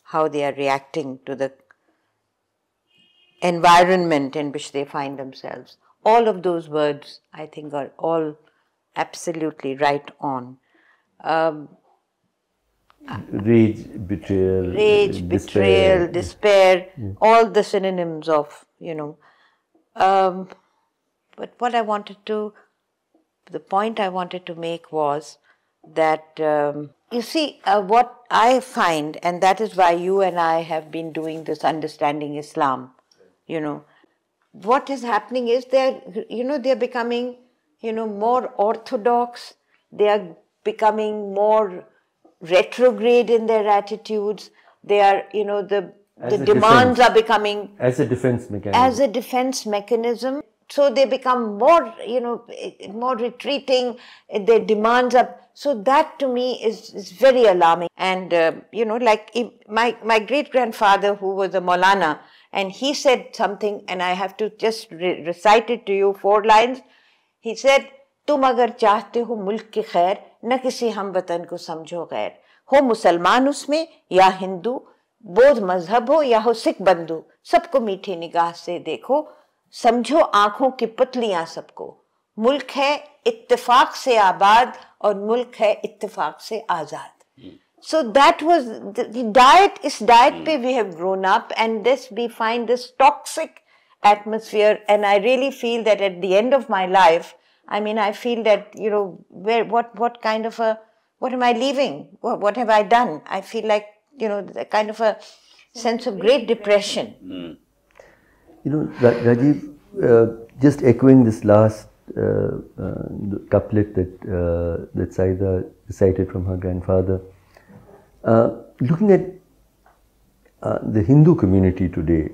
how they are reacting to the environment in which they find themselves. All of those words, I think, are all absolutely right on. Rage, betrayal, despair, all the synonyms of, but the point I wanted to make was that, you see, what I find, and that is why you and I have been doing this Understanding Islam, what is happening is they're becoming, more orthodox, they are becoming more retrograde in their attitudes, they are, the demands are becoming as a defense mechanism. As a defense mechanism. So they become more, more retreating, their demands are, so that to me is very alarming. And, like my great-grandfather who was a Maulana, and he said something, and I have to just recite it to you, 4 lines. He said, तुम अगर चाहते हो मुल्क की खैर, न किसी हम वतन को समझो गैर, हो मुसलमान उसमें या हिंदू, बौद्ध मजहब हो या हो सिख बंधु, सबको मीठी निगाह से देखो, समझो आंखों की पुतलियां सबको, मुल्क है इत्तेफाक से आबाद और मुल्क है इत्तेफाक से आजाद. So that was the diet. Is diet pe we have grown up, and this we find this toxic atmosphere. And I really feel that at the end of my life, I mean, I feel that what kind of what am I leaving? What have I done? I feel like the kind of a sense of great depression. Rajeev, just echoing this last couplet that Syeda recited from her grandfather. Looking at the Hindu community today,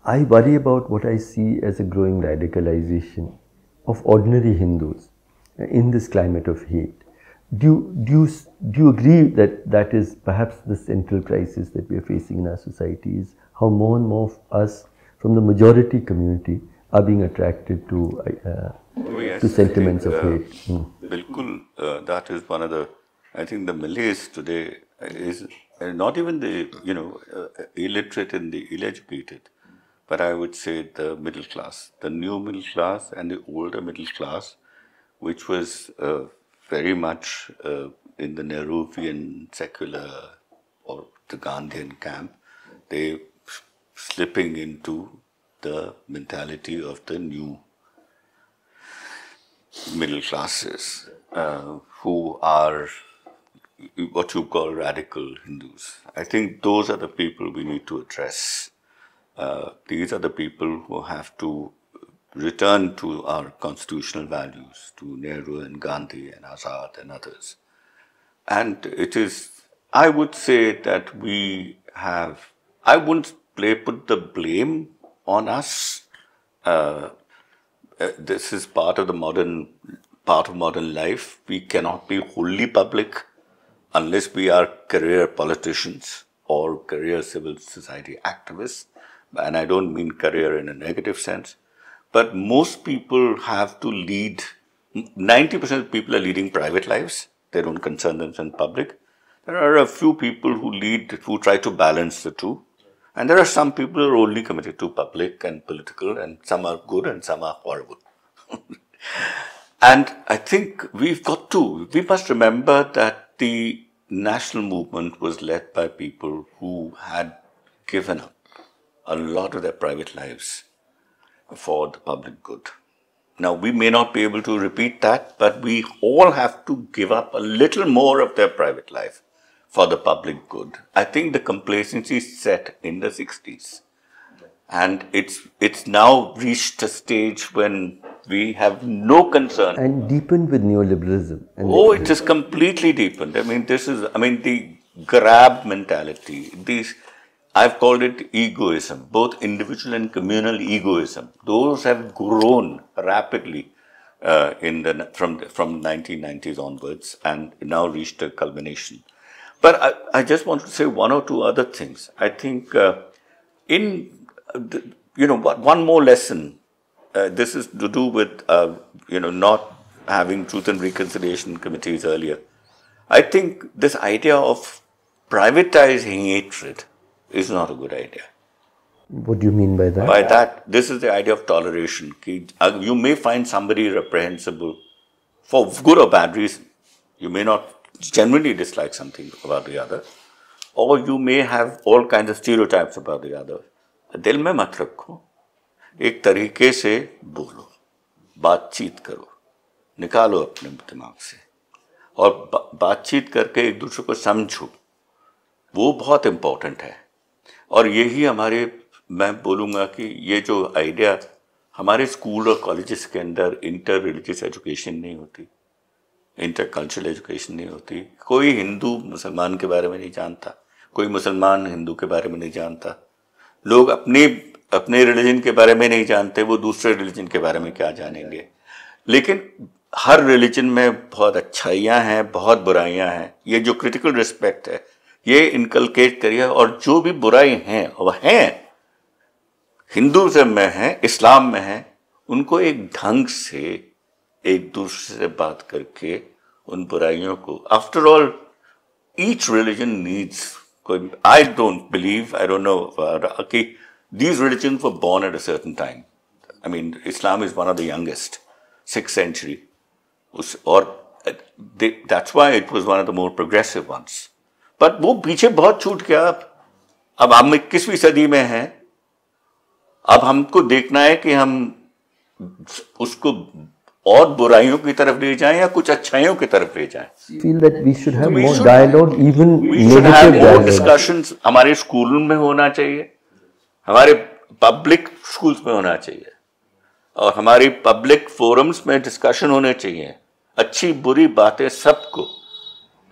I worry about what I see as a growing radicalization of ordinary Hindus in this climate of hate. Do you agree that that is perhaps the central crisis that we are facing in our society, is how more and more of us from the majority community are being attracted to sentiments of hate? Bilkul, that is one of the, I think the Malays today is not even the, illiterate and the ill-educated, but I would say the middle class, the new middle class and the older middle class, which was very much in the Nehruvian secular or the Gandhian camp, they slipping into the mentality of the new middle classes who are what you call radical Hindus. I think those are the people we need to address. These are the people who have to return to our constitutional values, to Nehru and Gandhi and Azad and others. And it is, I would say that we have, I wouldn't put the blame on us. This is part of modern life. We cannot be wholly public unless we are career politicians or career civil society activists. And I don't mean career in a negative sense. But most people have to lead, 90% of people are leading private lives. They don't concern themselves in public. There are a few people who try to balance the two. And there are some people who are only committed to public and political, and some are good and some are horrible. And I think we must remember that the national movement was led by people who had given up a lot of their private lives for the public good. Now, we may not be able to repeat that, but we all have to give up a little more of their private life for the public good. I think the complacency set in the 60s. And it's now reached a stage when we have no concern. And deepened with neoliberalism. It is completely deepened. I mean, the grab mentality, I've called it egoism, both individual and communal egoism. Those have grown rapidly from 1990s onwards and now reached a culmination. But I just want to say one or two other things. I think one more lesson. This is to do with not having truth and reconciliation committees earlier. I think this idea of privatizing hatred is not a good idea. What do you mean by that? By that, this is the idea of toleration. You may find somebody reprehensible for good or bad reason. You may not genuinely dislike something about the other, or you may have all kinds of stereotypes about the other. दिल में मत रखो, एक तरीके से बोलो, बातचीत करो, निकालो अपने दिमाग से, और बातचीत करके एक दूसरे को समझो, वो बहुत इम्पोर्टेंट है. और यही मैं बोलूँगा कि ये जो आइडिया हमारे स्कूल और कॉलेजेस के अंदर इंटर रिलीजियस एजुकेशन नहीं होती, इंटर कल्चरल एजुकेशन नहीं होती, कोई हिंदू मुसलमान के बारे में नहीं जानता, कोई मुसलमान हिंदू के बारे में नहीं जानता, लोग अपने रिलीजन के बारे में नहीं जानते, वो दूसरे रिलीजन के बारे में क्या जानेंगे। लेकिन हर रिलीजन में बहुत अच्छाइयाँ हैं, बहुत बुराइयाँ हैं। ये जो क्रिटिकल रिस्पेक्ट है ये इनकलकेट करिए, और जो भी बुराई हैं वह हैं, हिंदुज़म में है, इस्लाम में है, उनको एक ढंग से एक दूसरे से बात करके उन बुराइयों को, after all each religion needs, I don't believe, I don't know कि these religions were born at a certain time. I mean, Islam is one of the youngest, 6th century, that's why it was one of the more progressive ones. But वो पीछे बहुत छूट गया। अब हम 21वीं सदी में हैं, अब हमको देखना है कि हम उसको और बुराइयों की तरफ ले जाएं या कुछ अच्छाइयों की तरफ ले जाएं। Feel that we should have more dialogue, even we should have more discussions. हमारे स्कूलों में होना चाहिए, हमारे पब्लिक स्कूल्स में होना चाहिए, और हमारी पब्लिक फोरम्स में डिस्कशन होने चाहिए, अच्छी बुरी बातें सबको,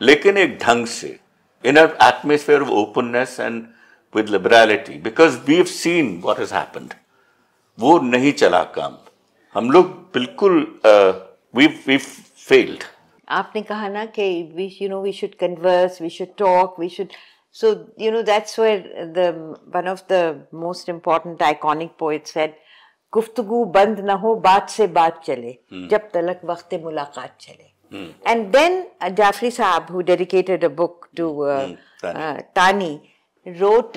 लेकिन एक ढंग से, in an atmosphere of openness and with liberality, because we've seen what has happened. वो नहीं चला काम, हम लोग बिल्कुल we've failed. आपने कहा ना कि we should converse, we should talk, we should. So, that's where one of the most important iconic poets said, गुफ्तगू बंद ना हो, बात से बात चले, जब तलक वक्त मुलाकात चले. And then Jafri Saab, who dedicated a book to Tani, wrote,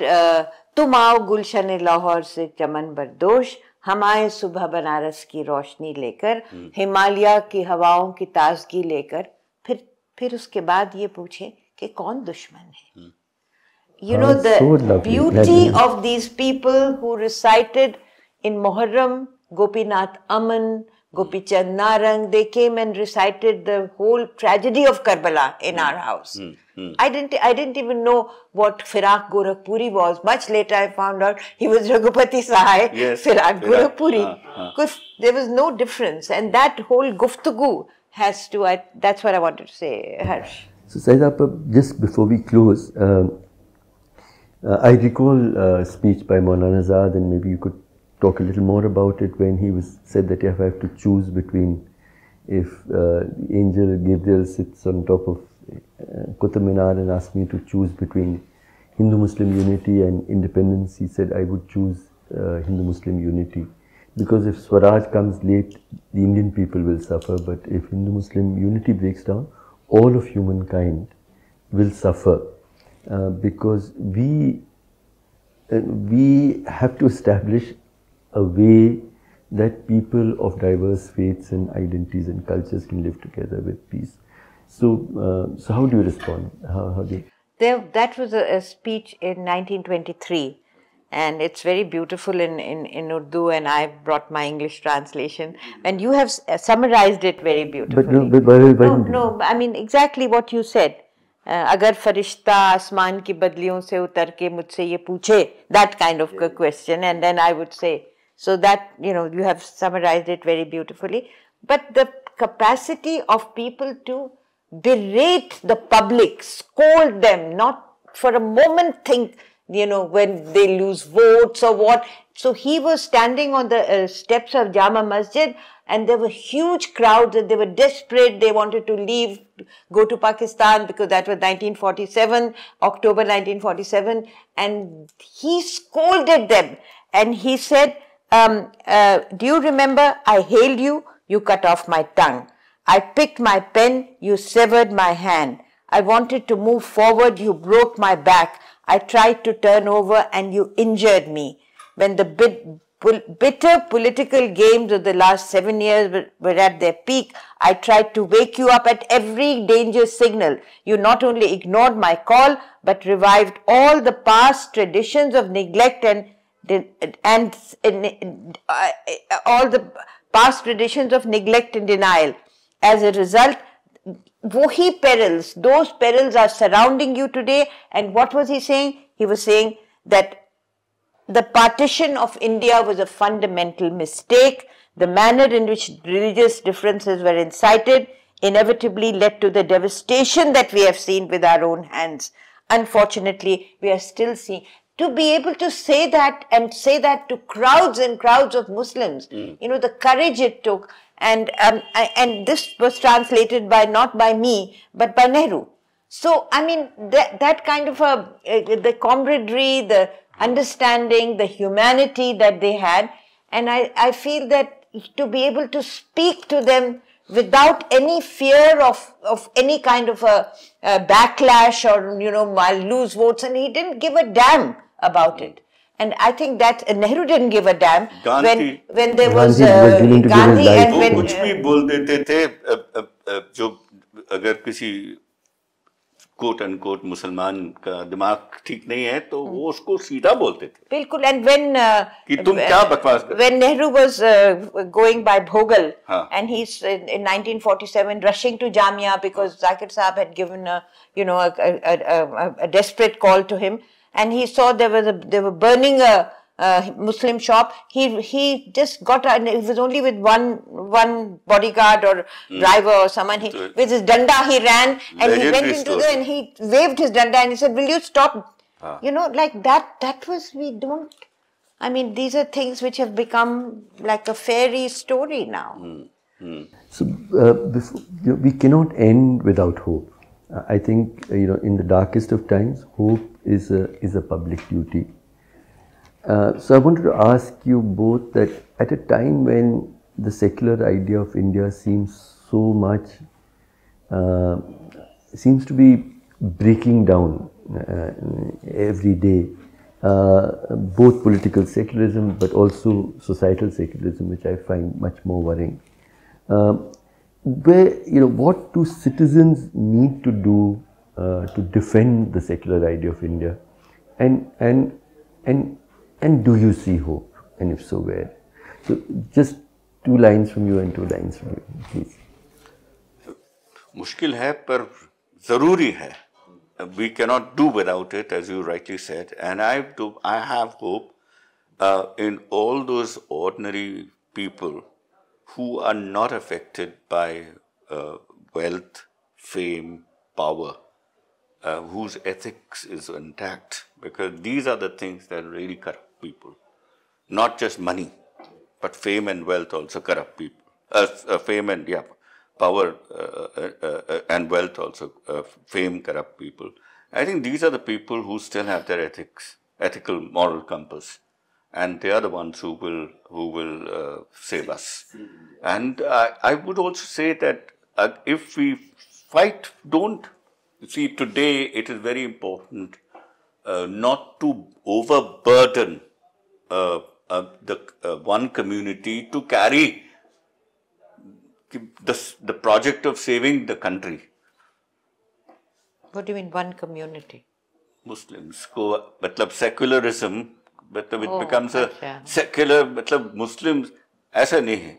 तुम आओ गुलशन लाहौर से चमन बरदोश, हम आए सुबह बनारस की रोशनी लेकर, हिमालय की हवाओं की ताजगी लेकर. फिर उसके बाद ये पूछे कि कौन दुश्मन है. The beauty of these people who recited in Muharram, Gopinath Aman, Gopi Chand Narang, they came and recited the whole tragedy of Karbala in our house. I didn't even know what Firak Gorakhpuri was. Much later I found out he was Raghupati Sahai, Firak Gorakhpuri. Because there was no difference, and that whole guftagu has to, that's what I wanted to say, Harsh. So Syeda, just before we close, I recall a speech by Maulana Azad, and maybe you could talk a little more about it, when he said that if I have to choose between, if Angel Gabriel sits on top of Qutub Minar and asked me to choose between Hindu-Muslim unity and independence, he said I would choose Hindu-Muslim unity. Because if Swaraj comes late, the Indian people will suffer, but if Hindu-Muslim unity breaks down, all of humankind will suffer. Because we have to establish a way that people of diverse faiths and identities and cultures can live together with peace. So, so how do you respond? How do you? That was a speech in 1923, and it's very beautiful in Urdu, and I brought my English translation, and you have summarized it very beautifully. No, I mean exactly what you said. अगर फरिश्ता आसमान की बदलियों से उतर के मुझसे ये पूछे, that kind of a question, and then I would say, so that, you have summarized it very beautifully. But the capacity of people to berate the public, scold them, not for a moment think, when they lose votes or what. So he was standing on the steps of Jama Masjid, and there were huge crowds, and they were desperate. They wanted to leave, go to Pakistan, because that was 1947, October 1947. And he scolded them. And he said, do you remember, I hailed you, you cut off my tongue. I picked my pen, you severed my hand. I wanted to move forward, you broke my back. I tried to turn over and you injured me. When the bitter political games of the last 7 years were at their peak, I tried to wake you up at every danger signal. You not only ignored my call, but revived all the past traditions of neglect and all the past traditions of neglect and denial. As a result, wohi perils, those perils are surrounding you today. And what was he saying? He was saying that the partition of India was a fundamental mistake. The manner in which religious differences were incited inevitably led to the devastation that we have seen with our own hands. unfortunately, we are still seeing. To be able to say that and say that to crowds and crowds of Muslims, the courage it took, and this was translated by not by me but by Nehru. So I mean that kind of the camaraderie, the understanding, the humanity that they had, and I feel that to be able to speak to them without any fear of any kind of a backlash or I'll lose votes, and he didn't give a damn about it. And I think that Nehru didn't give a damn when there was Gandhi and when कुछ भी बोल देते थे जो अगर किसी quote unquote मुसलमान का दिमाग ठीक नहीं है तो वो उसको सीधा बोलते थे बिल्कुल. And when कि तुम क्या बकवास कर when Nehru was going by Bhogal and he's in 1947 rushing to Jamia because Zakir Saab had given a desperate call to him, and he saw they were burning a Muslim shop. He just got, and it was only with one bodyguard or driver or someone. With his danda he ran and he went into there and he waved his danda and he said, "Will you stop?" Like that. That was, we don't. I mean, these are things which have become like a fairy story now. So we cannot end without hope. I think in the darkest of times, hope is a public duty. So I wanted to ask you both that at a time when the secular idea of India seems so much, seems to be breaking down every day, both political secularism but also societal secularism, which I find much more worrying. What do citizens need to do to defend the secular idea of India, and do you see hope, and if so, where? So just 2 lines from you and 2 lines from you, please. मुश्किल है पर ज़रूरी है. We cannot do without it, as you rightly said, and I have hope in all those ordinary people who are not affected by wealth, fame, power, whose ethics is intact, because these are the things that really corrupt people. Not just money, but fame and wealth also corrupt people. Fame and power and wealth also, fame corrupt people. I think these are the people who still have their ethical moral compass, and they are the ones who will save us. And I would also say that if we fight, see, today it is very important not to overburden the one community to carry the project of saving the country. What do you mean, one community? Muslims को मतलब secularism, मतलब it becomes a secular, मतलब Muslims ऐसा नहीं है.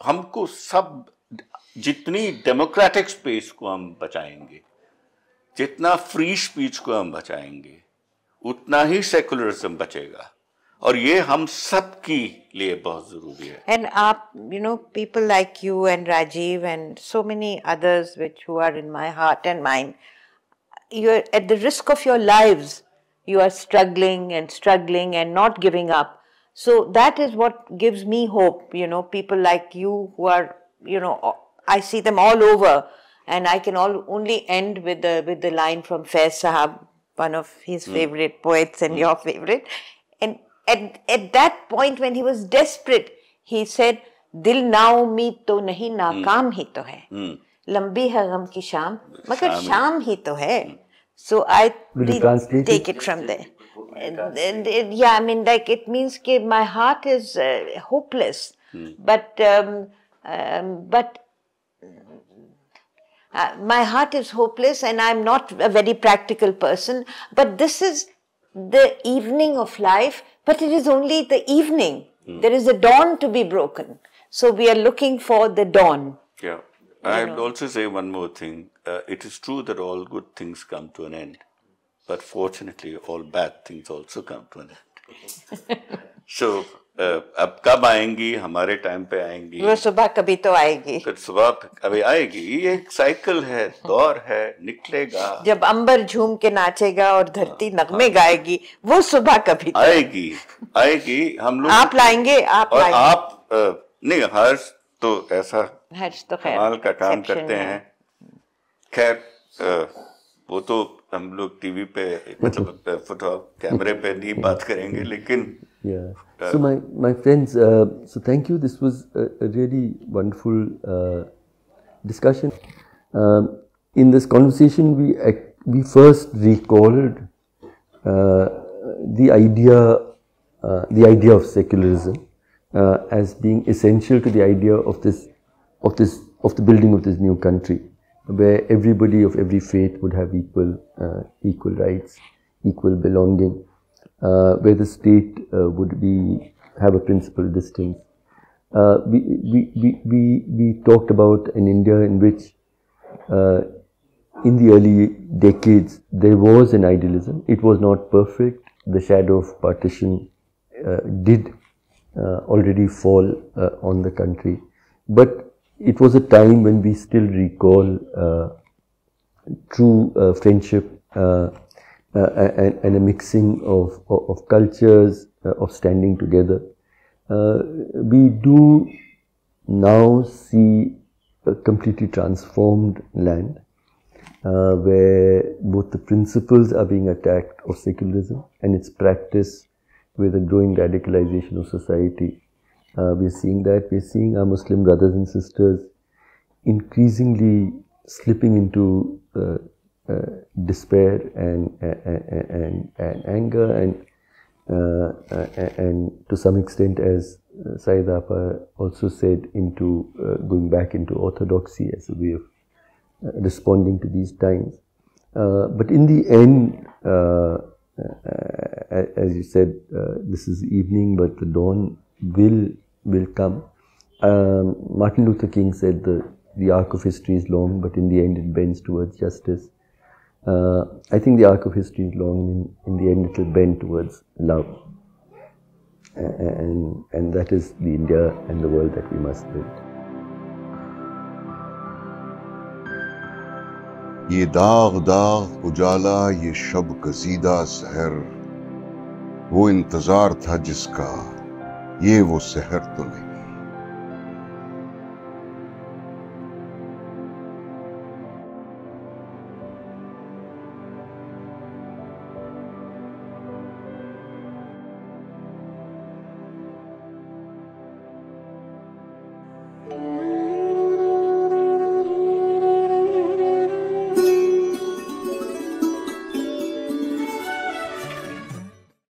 हमको सब जितनी democratic space को हम बचाएंगे, जितना free speech को हम बचाएंगे, उतना ही secularism बचेगा. और ये हम सब की लिए बहुत जरूरी है. And people like you and Rajeev and so many others who are in my heart and mind, you're at the risk of your lives. You are struggling and not giving up. So that is what gives me hope. People like you who are, I see them all over, and I can only end with the line from Faiz Sahab, one of his favorite poets and your favorite. And at that point when he was desperate, he said, "Dil na umeed to nahi, naakaam hi to hai. Lambi hai gham ki shaam, magar shaam hi to hai." So I take it from there. I mean, like, it means that my heart is hopeless, but my heart is hopeless, and I'm not a very practical person. But this is the evening of life, but it is only the evening. There is a dawn to be broken. So we are looking for the dawn. Yeah. I would also say one more thing. It is true that all good things come to an end. But fortunately, all bad things also come to an end. So, अब कब आएंगी? हमारे time पे आएंगी। वो सुबह कभी तो आएगी। फिर सुबह कभी आएगी। ये एक साइकिल है, दौर है, निकलेगा। जब अंबर झूम के नाचेगा और धरती नगमे गाएगी, वो सुबह कभी तो आएगी। आएगी। हम लोग आप लाएंगे, आप और लाएंगे। आप नहीं, हर्ष तो ऐसा हर्ष तो खैर कमाल का काम exception करते है। हैं। खैर वो तो हम लोग टीवी पे मतलब फोटो कैमरे पे नहीं बात करेंगे, लेकिन Yeah. So my friends, so thank you. This was a really wonderful discussion. In this conversation, we first recalled the idea of secularism as being essential to the idea of the building of this new country, where everybody of every faith would have equal rights, equal belonging. Where the state would have a principal distance. We talked about an India in which, in the early decades, there was an idealism. It was not perfect. The shadow of partition did already fall on the country, but it was a time when we still recall true friendship. And a mixing of cultures, of standing together. We do now see a completely transformed land where both the principles are being attacked of secularism and its practice with a growing radicalization of society. We're seeing that. We're seeing our Muslim brothers and sisters increasingly slipping into despair and anger and to some extent, as Syeda also said, into going back into orthodoxy as a way of responding to these times. But in the end, as you said, this is evening, but the dawn will come. Martin Luther King said the arc of history is long, but in the end it bends towards justice. I think the arc of history is long, and in the end it will bend towards love. And that is the India and the world that we must build. ये दाग दाग उजाला, ये शब कसीदा सहर, वो इंतजार था जिसका, ये वो सहर तो नहीं।